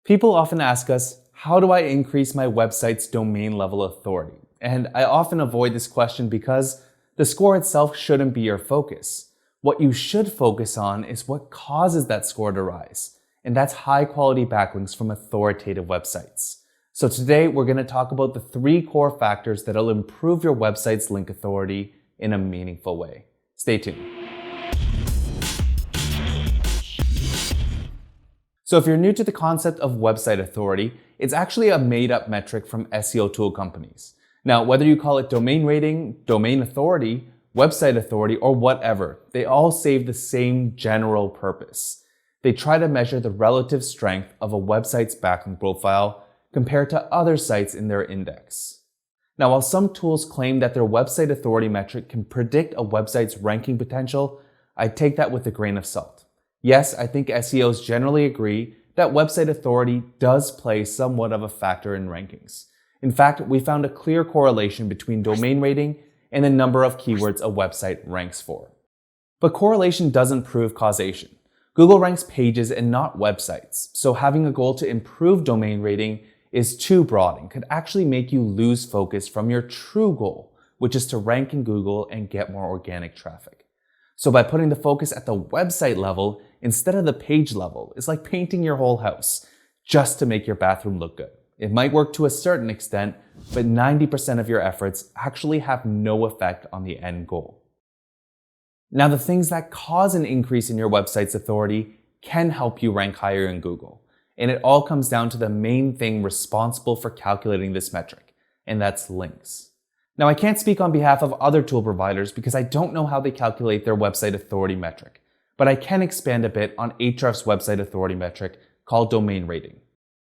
People often ask us, how do I increase my website's domain level authority? And I often avoid this question because the score itself shouldn't be your focus. What you should focus on is what causes that score to rise, and that's high quality backlinks from authoritative websites. So today we're going to talk about the 3 core factors that'll improve your website's link authority in a meaningful way. Stay tuned. So if you're new to the concept of website authority, it's actually a made-up metric from SEO tool companies. Now, whether you call it domain rating, domain authority, website authority, or whatever, they all serve the same general purpose. They try to measure the relative strength of a website's backlink profile compared to other sites in their index. Now, while some tools claim that their website authority metric can predict a website's ranking potential, I take that with a grain of salt. Yes, I think SEOs generally agree that website authority does play somewhat of a factor in rankings. In fact, we found a clear correlation between domain rating and the number of keywords a website ranks for. But correlation doesn't prove causation. Google ranks pages and not websites, so having a goal to improve domain rating is too broad and could actually make you lose focus from your true goal, which is to rank in Google and get more organic traffic. So by putting the focus at the website level instead of the page level, it's like painting your whole house just to make your bathroom look good. It might work to a certain extent, but 90% of your efforts actually have no effect on the end goal. Now, the things that cause an increase in your website's authority can help you rank higher in Google. And it all comes down to the main thing responsible for calculating this metric, and that's links. Now, I can't speak on behalf of other tool providers because I don't know how they calculate their website authority metric, but I can expand a bit on Ahrefs' website authority metric called domain rating.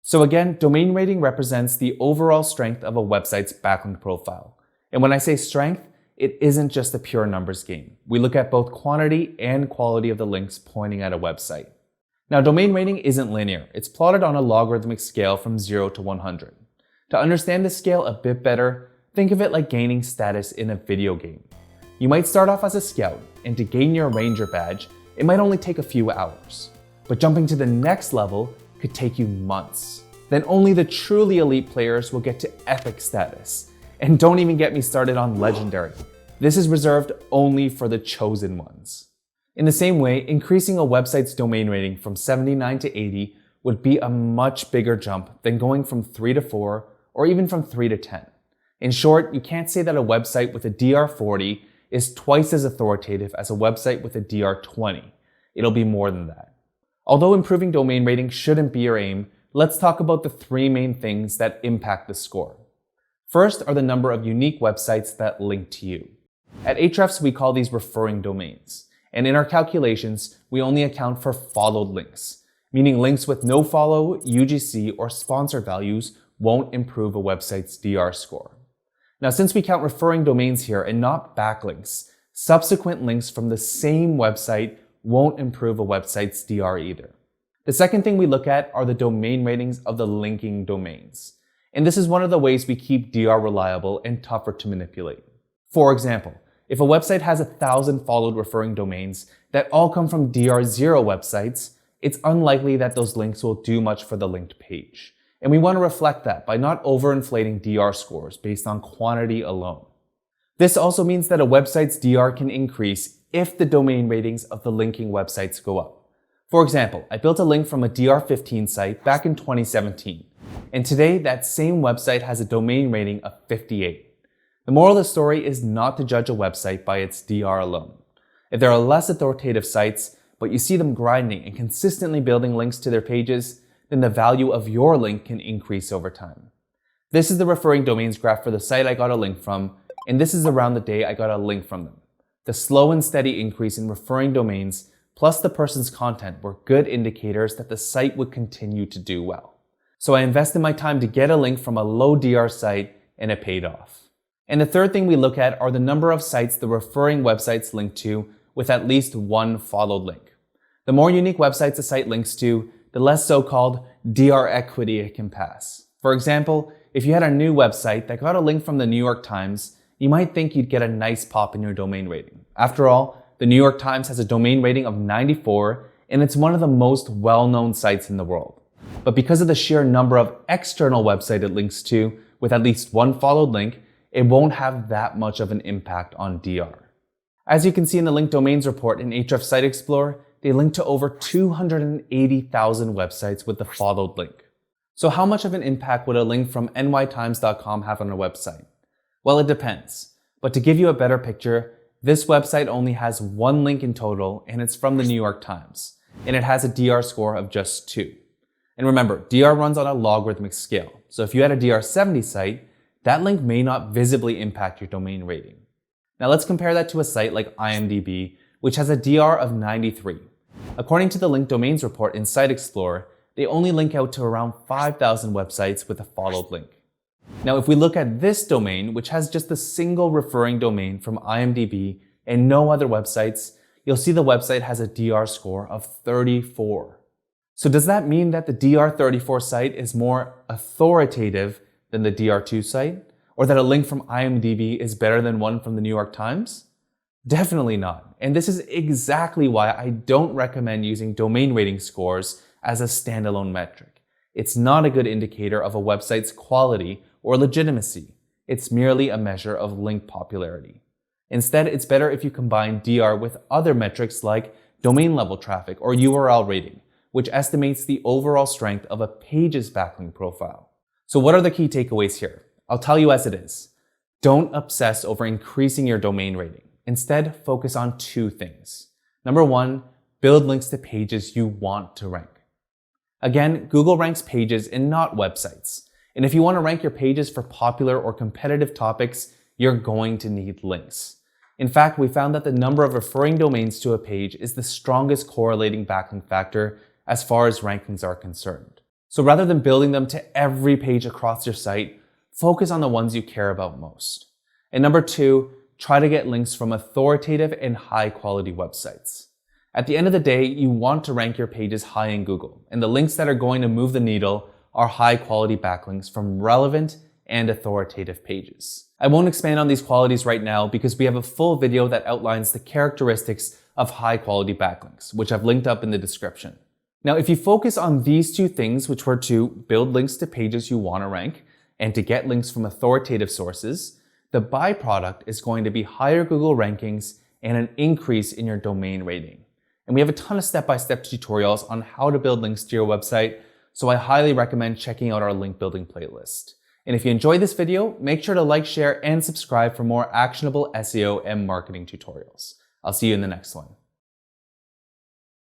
So again, domain rating represents the overall strength of a website's backlink profile. And when I say strength, it isn't just a pure numbers game. We look at both quantity and quality of the links pointing at a website. Now, domain rating isn't linear. It's plotted on a logarithmic scale from 0 to 100. To understand this scale a bit better, think of it like gaining status in a video game. You might start off as a scout, and to gain your ranger badge, it might only take a few hours. But jumping to the next level could take you months. Then only the truly elite players will get to epic status. And don't even get me started on legendary. This is reserved only for the chosen ones. In the same way, increasing a website's domain rating from 79 to 80 would be a much bigger jump than going from 3 to 4 or even from 3 to 10. In short, you can't say that a website with a DR40 is twice as authoritative as a website with a DR20. It'll be more than that. Although improving domain rating shouldn't be your aim, let's talk about the 3 main things that impact the score. First are the number of unique websites that link to you. At Ahrefs, we call these referring domains. And in our calculations, we only account for followed links, meaning links with no follow, UGC, or sponsor values won't improve a website's DR score. Now, since we count referring domains here and not backlinks, subsequent links from the same website won't improve a website's DR either. The second thing we look at are the domain ratings of the linking domains. And this is one of the ways we keep DR reliable and tougher to manipulate. For example, if a website has 1,000 followed referring domains that all come from DR0 websites, it's unlikely that those links will do much for the linked page. And we want to reflect that by not overinflating DR scores based on quantity alone. This also means that a website's DR can increase if the domain ratings of the linking websites go up. For example, I built a link from a DR15 site back in 2017, and today that same website has a domain rating of 58. The moral of the story is not to judge a website by its DR alone. If there are less authoritative sites, but you see them grinding and consistently building links to their pages, then the value of your link can increase over time. This is the referring domains graph for the site I got a link from, and this is around the day I got a link from them. The slow and steady increase in referring domains plus the person's content were good indicators that the site would continue to do well. So I invested my time to get a link from a low DR site, and it paid off. And the third thing we look at are the number of sites the referring websites link to with at least one followed link. The more unique websites a site links to, the less so-called DR equity it can pass. For example, if you had a new website that got a link from the New York Times, you might think you'd get a nice pop in your domain rating. After all, the New York Times has a domain rating of 94, and it's one of the most well-known sites in the world. But because of the sheer number of external websites it links to with at least one followed link, it won't have that much of an impact on DR. As you can see in the linked domains report in Ahrefs Site Explorer, they link to over 280,000 websites with the followed link. So how much of an impact would a link from nytimes.com have on a website? Well, it depends. But to give you a better picture, this website only has one link in total, and it's from the New York Times, and it has a DR score of just 2. And remember, DR runs on a logarithmic scale, so if you had a DR 70 site, that link may not visibly impact your domain rating. Now let's compare that to a site like IMDb, which has a DR of 93. According to the linked domains report in Site Explorer, they only link out to around 5,000 websites with a followed link. Now, if we look at this domain, which has just a single referring domain from IMDb and no other websites, you'll see the website has a DR score of 34. So does that mean that the DR 34 site is more authoritative than the DR 2 site? Or that a link from IMDb is better than one from the New York Times? Definitely not. And this is exactly why I don't recommend using domain rating scores as a standalone metric. It's not a good indicator of a website's quality or legitimacy. It's merely a measure of link popularity. Instead, it's better if you combine DR with other metrics like domain level traffic or URL rating, which estimates the overall strength of a page's backlink profile. So what are the key takeaways here? I'll tell you as it is. Don't obsess over increasing your domain rating. Instead, focus on 2 things. Number 1, build links to pages you want to rank. Again, Google ranks pages and not websites. And if you want to rank your pages for popular or competitive topics, you're going to need links. In fact, we found that the number of referring domains to a page is the strongest correlating backlink factor as far as rankings are concerned. So rather than building them to every page across your site, focus on the ones you care about most. And number 2, try to get links from authoritative and high quality websites. At the end of the day, you want to rank your pages high in Google, and the links that are going to move the needle are high quality backlinks from relevant and authoritative pages. I won't expand on these qualities right now because we have a full video that outlines the characteristics of high quality backlinks, which I've linked up in the description. Now, if you focus on these 2 things, which were to build links to pages you want to rank and to get links from authoritative sources, the byproduct is going to be higher Google rankings and an increase in your domain rating. And we have a ton of step-by-step tutorials on how to build links to your website, so I highly recommend checking out our link building playlist. And if you enjoyed this video, make sure to like, share, and subscribe for more actionable SEO and marketing tutorials. I'll see you in the next one.